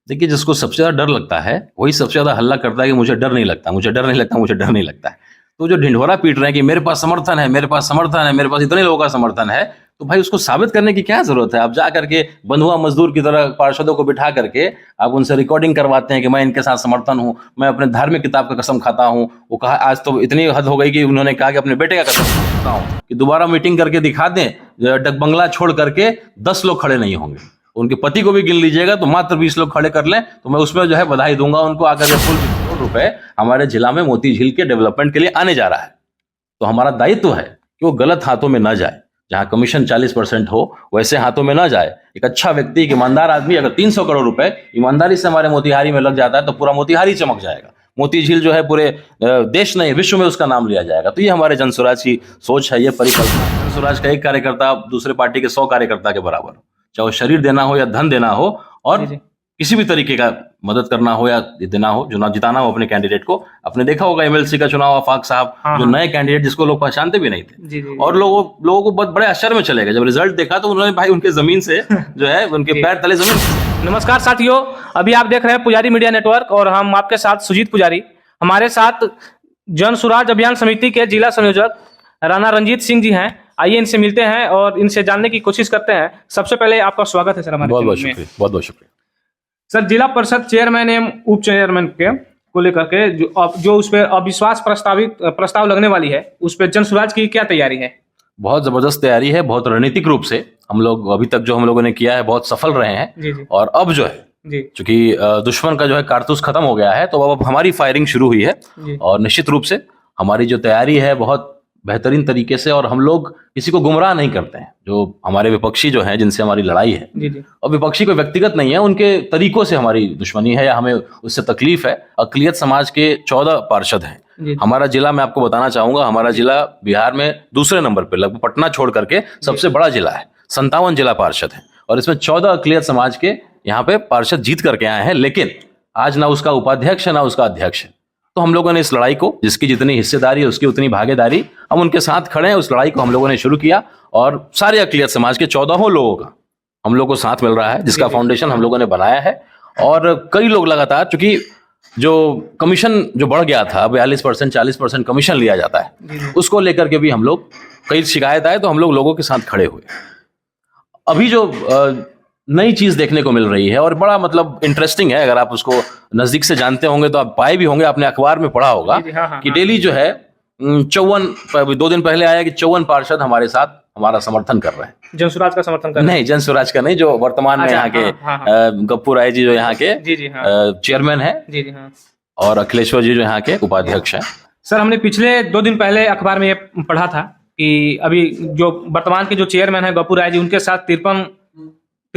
देखिए, जिसको सबसे ज़्यादा डर लगता है, वही सबसे ज़्यादा हल्ला करता है कि मुझे डर नहीं लगता, मुझे डर नहीं लगता, मुझे डर नहीं लगता है। तो जो ढिंढोरा पीट रहे हैं कि मेरे पास समर्थन है, मेरे पास समर्थन है, मेरे पास इतने लोगों का समर्थन है, तो भाई उसको साबित करने की क्या ज़रूरत है? आप जा करके बंधुआ मजदूर की तरह पार्षदों को बिठा करके आप उनसे रिकॉर्डिंग करवाते हैं कि मैं इनके साथ समर्थन हूँ, मैं अपने धार्मिक किताब का कसम खाता हूँ। वो कहा, आज तो इतनी हद हो गई कि उन्होंने कहा कि अपने बेटे का कसम खाता हूँ कि दोबारा मीटिंग करके दिखा दें, डकबंगला छोड़ करके 10 लोग खड़े नहीं होंगे। उनके पति को भी गिन लीजिएगा तो मात्र 20 लोग खड़े कर लें तो मैं उसमें जो है बधाई दूंगा उनको। आकर के फुल करोड़ रुपए हमारे जिला में मोती झील के डेवलपमेंट के लिए आने जा रहा है। तो हमारा दायित्व है कि वो गलत हाथों में ना जाए। जहां कमीशन 40% हो वैसे हाथों में ना जाए। एक अच्छा व्यक्ति, एक ईमानदार आदमी अगर 300 करोड़ रुपए ईमानदारी से हमारे मोतिहारी में लग जाता है तो पूरा मोतिहारी चमक जाएगा। मोती झील जो है पूरे देश नहीं विश्व में उसका नाम लिया जाएगा। तो ये हमारे जनसुराज की सोच है, ये परिकल्पना। जनसुराज का एक कार्यकर्ता दूसरे पार्टी के 100 कार्यकर्ता के बराबर हो, चाहे वो शरीर देना हो या धन देना हो और किसी भी तरीके का मदद करना हो या देना हो, चुनाव जिताना हो अपने कैंडिडेट को। आपने देखा होगा एमएलसी का चुनाव, आफाक साहब जो नए कैंडिडेट जिसको लोग पहचानते भी नहीं थे और लोगों को बहुत बड़े आश्चर्य में चले गए जब रिजल्ट देखा तो उन्होंने भाई उनके जमीन से जो है उनके पैर तले जमीन। नमस्कार साथियों, अभी आप देख रहे हैं पुजारी मीडिया नेटवर्क और हम आपके साथ सुजीत पुजारी। हमारे साथ जनसुराज अभियान समिति के जिला संयोजक राणा रंजीत सिंह जी हैं। आइए इनसे मिलते हैं और इनसे जानने की कोशिश करते हैं। सबसे पहले आपका स्वागत है सर हमारे बहुत बहुत शुक्रिया, बहुत बहुत शुक्रिया सर। जिला परिषद चेयरमैन एवं उप चेयरमैन के को लेकर के जो उस पर अविश्वास प्रस्ताव लगने वाली है, उस पर जनसुराज की क्या तैयारी है? बहुत जबरदस्त तैयारी है। बहुत रणनीतिक रूप से हम लोग अभी तक जो हम लोगों ने किया है बहुत सफल रहे हैं। और अब जो है चूंकि दुश्मन का जो है कारतूस खत्म हो गया है तो अब हमारी फायरिंग शुरू हुई है और निश्चित रूप से हमारी जो तैयारी है बहुत बेहतरीन तरीके से। और हम लोग किसी को गुमराह नहीं करते हैं। जो हमारे विपक्षी जो हैं जिनसे हमारी लड़ाई है, और विपक्षी कोई व्यक्तिगत नहीं है, उनके तरीकों से हमारी दुश्मनी है या हमें उससे तकलीफ है। अकलियत समाज के 14 पार्षद हैं हमारा जिला। मैं आपको बताना चाहूंगा हमारा जिला बिहार में दूसरे नंबर पर, लगभग पटना छोड़ करके सबसे बड़ा जिला है। 57 जिला पार्षद है और इसमें 14 अकलियत समाज के यहाँ पे पार्षद जीत करके आए हैं। लेकिन आज ना उसका उपाध्यक्ष है ना उसका अध्यक्ष है। तो हम लोगों ने इस लड़ाई को, जिसकी जितनी हिस्सेदारी है उसकी उतनी भागीदारी, हम उनके साथ खड़े हैं। उस लड़ाई को हम लोगों ने शुरू किया और सारे अकलियत समाज के 14 लोगों का हम लोग को साथ मिल रहा है, जिसका फाउंडेशन हम लोगों ने बनाया है। और कई लोग लगातार, चूंकि जो कमीशन जो बढ़ गया था 42% 40% कमीशन लिया जाता है, उसको लेकर के भी हम लोग, कई शिकायत आए तो हम लोग लोगों के साथ खड़े हुए। अभी जो नई चीज देखने को मिल रही है और बड़ा मतलब इंटरेस्टिंग है, अगर आप उसको नजदीक से जानते होंगे तो आप पाए भी होंगे, आपने अखबार में पढ़ा होगा कि डेली जो है 54, 2 दिन पहले आया कि 54 पार्षद हमारे साथ हमारा समर्थन कर रहे हैं। जनसुराज का समर्थन कर रहे हैं? नहीं, जनसुराज का नहीं, जो वर्तमान में यहाँ के गप्पू राय जी जो यहाँ के चेयरमैन है और अखिलेश्वर जी जो यहाँ के उपाध्यक्ष है। सर, हमने पिछले 2 दिन पहले अखबार में ये पढ़ा था कि अभी जो वर्तमान के जो चेयरमैन है गप्पू राय जी, उनके साथ 53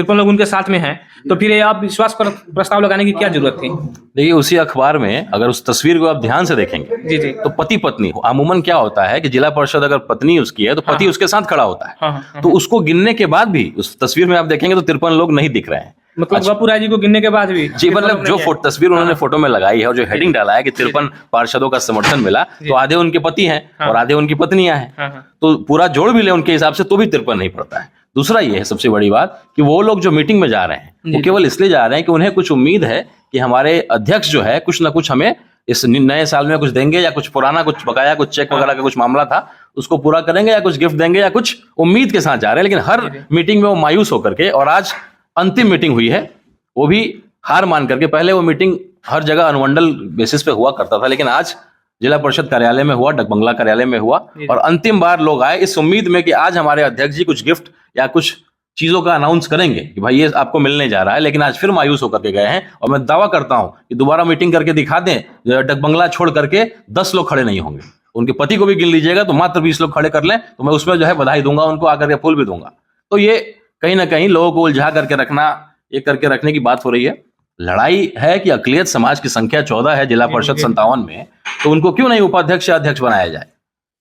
लोग उनके साथ में हैं। तो फिर ये आप विश्वास पर प्रस्ताव लगाने की क्या जरूरत थी? देखिए, उसी अखबार में अगर उस तस्वीर को आप ध्यान से देखेंगे तो पति पत्नी हो। अमूमन क्या होता है कि जिला परिषद अगर पत्नी उसकी है तो पति उसके साथ खड़ा होता है। तो उसको गिनने के बाद भी उस तस्वीर में आप देखेंगे तो 53 लोग नहीं दिख रहे हैं। मतलब गप्पू राय जी को गिनने के बाद भी जी, मतलब जो तस्वीर उन्होंने फोटो में लगाई है और जो हेडिंग डाला है कि 53 पार्षदों का समर्थन मिला, तो आधे उनके पति हैं और आधे उनकी पत्नियां हैं। तो पूरा जोड़ भी ले उनके हिसाब से तो भी 53 नहीं पड़ता है। दूसरा ये है सबसे बड़ी बात कि वो लोग जो मीटिंग में जा रहे हैं वो केवल इसलिए जा रहे हैं कि उन्हें कुछ उम्मीद है कि हमारे अध्यक्ष जो है कुछ ना कुछ हमें इस नए साल में कुछ देंगे, या कुछ पुराना कुछ बकाया कुछ चेक वगैरह का कुछ मामला था उसको पूरा करेंगे, या कुछ गिफ्ट देंगे, या कुछ उम्मीद के साथ जा रहे हैं। लेकिन हर मीटिंग में वो मायूस होकर के, और आज अंतिम मीटिंग हुई है वो भी हार मान करके। पहले वो मीटिंग हर जगह अनुमंडल बेसिस पे हुआ करता था, लेकिन आज जिला परिषद कार्यालय में हुआ, डकबंगला कार्यालय में हुआ और अंतिम बार लोग आए इस उम्मीद में कि आज हमारे अध्यक्ष जी कुछ गिफ्ट या कुछ चीजों का अनाउंस करेंगे कि भाई ये आपको मिलने जा रहा है। लेकिन आज फिर मायूस होकर के गए हैं और मैं दावा करता हूं कि दोबारा मीटिंग करके दिखा दें, डकबंगला छोड़ करके 10 लोग खड़े नहीं होंगे। उनके पति को भी गिन लीजिएगा तो मात्र 20 लोग खड़े कर लें तो मैं उसमें जो है बधाई दूंगा उनको, आकर के फूल भी दूंगा। तो ये कहीं ना कहीं लोगों को उलझा करके रखना, ये करके रखने की बात हो रही है। लड़ाई है कि अकलियत समाज की संख्या 14 है जिला परिषद 57 में, तो उनको क्यों नहीं उपाध्यक्ष या अध्यक्ष बनाया जाए?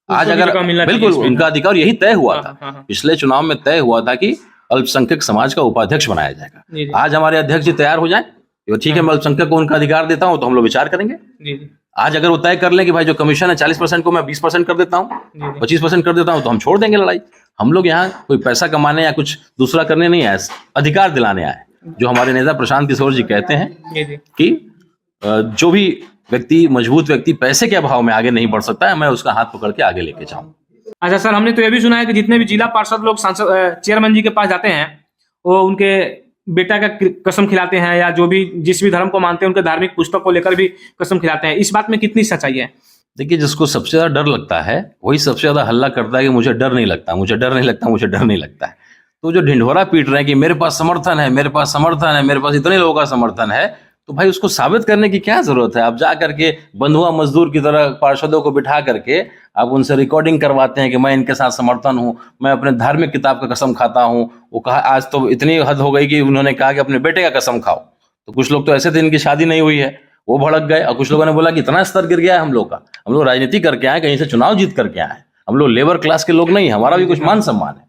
आज अगर बिल्कुल उनका अधिकार, यही तय हुआ था पिछले चुनाव में, तय हुआ था कि अल्पसंख्यक समाज का उपाध्यक्ष बनाया जाएगा। आज हमारे अध्यक्ष जी तैयार हो जाए तो ठीक है, मैं अल्पसंख्यक को उनका अधिकार देता हूं तो हम लोग विचार करेंगे। आज अगर वो तय कर लें कि भाई जो कमीशन है 40% को मैं 20% कर देता हूँ, 25% कर देता हूँ, तो हम छोड़ देंगे लड़ाई। हम लोग यहाँ कोई पैसा कमाने या कुछ दूसरा करने नहीं आए, अधिकार दिलाने आए। जो हमारे नेता प्रशांत किशोर जी कहते हैं जी जी कि जो भी व्यक्ति, मजबूत व्यक्ति पैसे के अभाव में आगे नहीं बढ़ सकता है, मैं उसका हाथ पकड़ के आगे लेके जाऊं। अच्छा सर, हमने तो ये भी सुना है कि जितने भी जिला पार्षद लोग सांसद चेयरमैन जी के पास जाते हैं, वो उनके बेटा का कसम खिलाते हैं, या जो भी जिस भी धर्म को मानते हैं उनके धार्मिक पुस्तक को लेकर भी कसम खिलाते हैं। इस बात में कितनी सच्चाई है? देखिए, जिसको सबसे ज्यादा डर लगता है वही सबसे ज्यादा हल्ला करता है कि मुझे डर नहीं लगता, मुझे डर नहीं लगता, मुझे डर नहीं लगता है। तो जो ढिंढोरा पीट रहे हैं कि मेरे पास समर्थन है, मेरे पास समर्थन है, मेरे पास इतने लोगों का समर्थन है, तो भाई उसको साबित करने की क्या जरूरत है? आप जा करके बंधुआ मजदूर की तरह पार्षदों को बिठा करके आप उनसे रिकॉर्डिंग करवाते हैं कि मैं इनके साथ समर्थन हूं, मैं अपने धार्मिक किताब का कसम खाता हूं। वो कहा, आज तो इतनी हद हो गई कि उन्होंने कहा कि अपने बेटे का कसम खाओ। तो कुछ लोग तो ऐसे थे इनकी शादी नहीं हुई है, वो भड़क गए, और कुछ लोगों ने बोला कि इतना स्तर गिर गया है हम लोग का, हम लोग राजनीति करके आए, कहीं से चुनाव जीत करके आए, हम लोग लेबर क्लास के लोग नहीं, हमारा भी कुछ मान सम्मान है।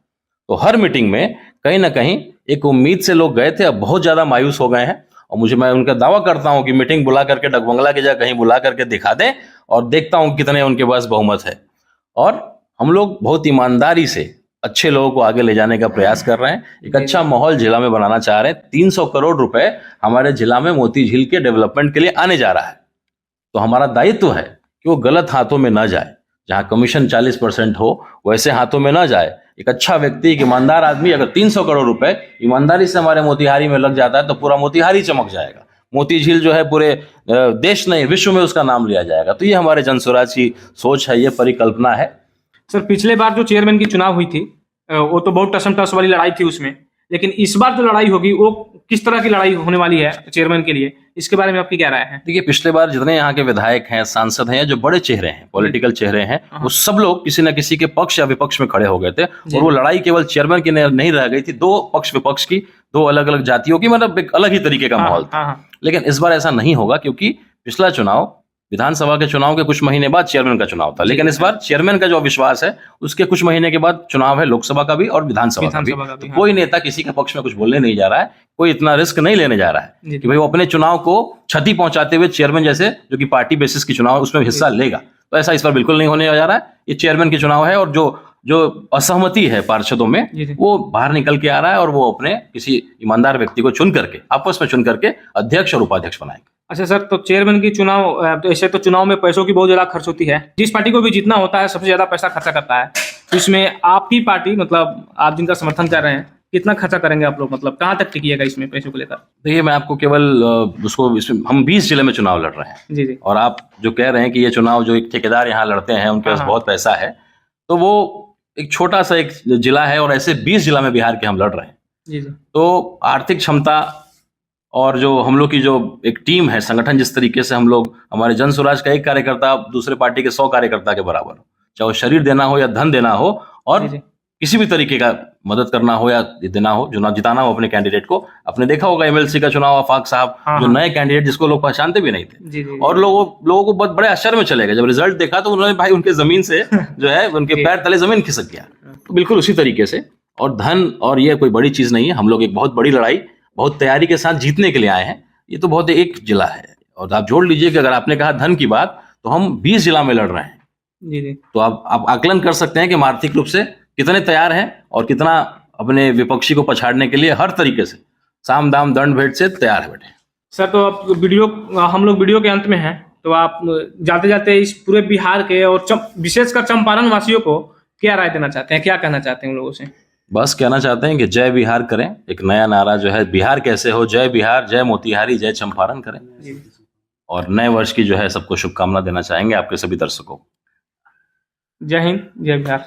तो हर मीटिंग में कहीं ना कहीं एक उम्मीद से लोग गए थे, अब बहुत ज्यादा मायूस हो गए हैं। और मैं उनका दावा करता हूं कि मीटिंग बुला करके डकबंगला की जगह कहीं बुला करके दिखा दें, और देखता हूं कितने उनके पास बहुमत है। और हम लोग बहुत ईमानदारी से अच्छे लोगों को आगे ले जाने का प्रयास कर रहे हैं, एक अच्छा माहौल जिला में बनाना चाह रहे हैं। 300 करोड़ रुपए हमारे जिला में मोती झील के डेवलपमेंट के लिए आने जा रहा है। तो हमारा दायित्व है कि वो गलत हाथों में ना जाए, जहां कमीशन 40% हो वैसे हाथों में ना जाए। एक अच्छा व्यक्ति, एक ईमानदार आदमी अगर 300 करोड़ रुपए ईमानदारी से हमारे मोतिहारी में लग जाता है तो पूरा मोतिहारी चमक जाएगा। मोती झील जो है पूरे देश नहीं विश्व में उसका नाम लिया जाएगा। तो ये हमारे जनसुराज की सोच है, ये परिकल्पना है। सर, पिछले बार जो चेयरमैन की चुनाव हुई थी वो तो बहुत टसम टस वाली लड़ाई थी उसमें, लेकिन इस बार जो लड़ाई होगी वो किस तरह की लड़ाई होने वाली है चेयरमैन के लिए, इसके बारे में आपकी क्या राय है? देखिए, पिछले बार जितने यहाँ के विधायक हैं, सांसद हैं, जो बड़े चेहरे हैं, पॉलिटिकल चेहरे हैं, वो सब लोग किसी न किसी के पक्ष या विपक्ष में खड़े हो गए थे। और वो लड़ाई केवल चेयरमैन की नहीं रह गई थी, दो पक्ष विपक्ष की, दो अलग अलग जातियों की, मतलब एक अलग ही तरीके का माहौल था। लेकिन इस बार ऐसा नहीं होगा, क्योंकि पिछला चुनाव विधानसभा के चुनाव के कुछ महीने बाद चेयरमैन का चुनाव था, लेकिन इस बार चेयरमैन का जो विश्वास है उसके कुछ महीने के बाद चुनाव है लोकसभा का भी और विधानसभा का भी। तो कोई नेता किसी के पक्ष में कुछ बोलने नहीं जा रहा है, कोई इतना रिस्क नहीं लेने जा रहा है कि भाई वो अपने चुनाव को क्षति पहुंचाते हुए चेयरमैन जैसे जो कि पार्टी बेसिस की चुनाव उसमें हिस्सा लेगा। तो ऐसा इस बार बिल्कुल नहीं होने जा रहा है। ये चेयरमैन की चुनाव है, और जो असहमति है पार्षदों में वो बाहर निकल के आ रहा है, और वो अपने किसी ईमानदार व्यक्ति को चुन करके, आपस में चुन करके अध्यक्ष और उपाध्यक्ष बनाएंगे। अच्छा सर, तो चेयरमैन की चुनाव, तो ऐसे तो चुनाव में पैसों की बहुत ज्यादा खर्च होती है, जिस पार्टी को भी जीतना होता है सबसे ज्यादा पैसा खर्चा करता है। तो इसमें आपकी पार्टी, मतलब आप जिनका समर्थन कर रहे हैं, कितना खर्चा करेंगे आप लोग, मतलब कहाँ तक टिकिएगा इसमें पैसों को लेकर? देखिए, मैं आपको केवल इसमें हम 20 जिले में चुनाव लड़ रहे हैं जी जी, और आप जो कह रहे हैं कि ये चुनाव जो एक ठेकेदार यहाँ लड़ते हैं उनके पास बहुत पैसा है, तो वो एक छोटा सा एक जिला है, और ऐसे 20 जिला में बिहार के हम लड़ रहे हैं। जी जी, तो आर्थिक क्षमता और जो हम लोग की जो एक टीम है, संगठन, जिस तरीके से हम लोग, हमारे जनसुराज का एक कार्यकर्ता दूसरे पार्टी के 100 कार्यकर्ता के बराबर हो, चाहे वो शरीर देना हो या धन देना हो, और किसी भी तरीके का मदद करना हो या देना हो, चुनाव जिताना हो अपने कैंडिडेट को। आपने देखा होगा एमएलसी का चुनाव, आफाक साहब, जो नए कैंडिडेट जिसको लोग पहचानते भी नहीं थे, और लोगों को बहुत बड़े आश्चर्य में चले गए जब रिजल्ट देखा, तो उन्होंने भाई उनके जमीन से जो है उनके पैर तले जमीन खिसक गया। तो बिल्कुल उसी तरीके से, और धन और ये कोई बड़ी चीज नहीं है। हम लोग एक बहुत बड़ी लड़ाई बहुत तैयारी के साथ जीतने के लिए आए हैं। ये तो बहुत एक जिला है, और आप जोड़ लीजिए कि अगर आपने कहा धन की बात, तो हम 20 जिला में लड़ रहे हैं। जी जी, तो आप आकलन कर सकते हैं कि हम आर्थिक रूप से कितने तैयार हैं और कितना अपने विपक्षी को पछाड़ने के लिए हर तरीके से साम दाम दंड भेंट से तैयार है बेटे। सर, तो अब हम लोग वीडियो के अंत में हैं, तो आप जाते जाते इस पूरे बिहार के और विशेषकर चंपारण वासियों को क्या राय देना चाहते हैं, क्या कहना चाहते हैं उन लोगों से? बस कहना चाहते हैं कि जय बिहार करें, एक नया नारा जो है बिहार कैसे हो, जय बिहार, जय मोतिहारी, जय चंपारण करें। और नए वर्ष की जो है सबको शुभकामना देना चाहेंगे आपके सभी दर्शकों को। जय हिंद, जय बिहार।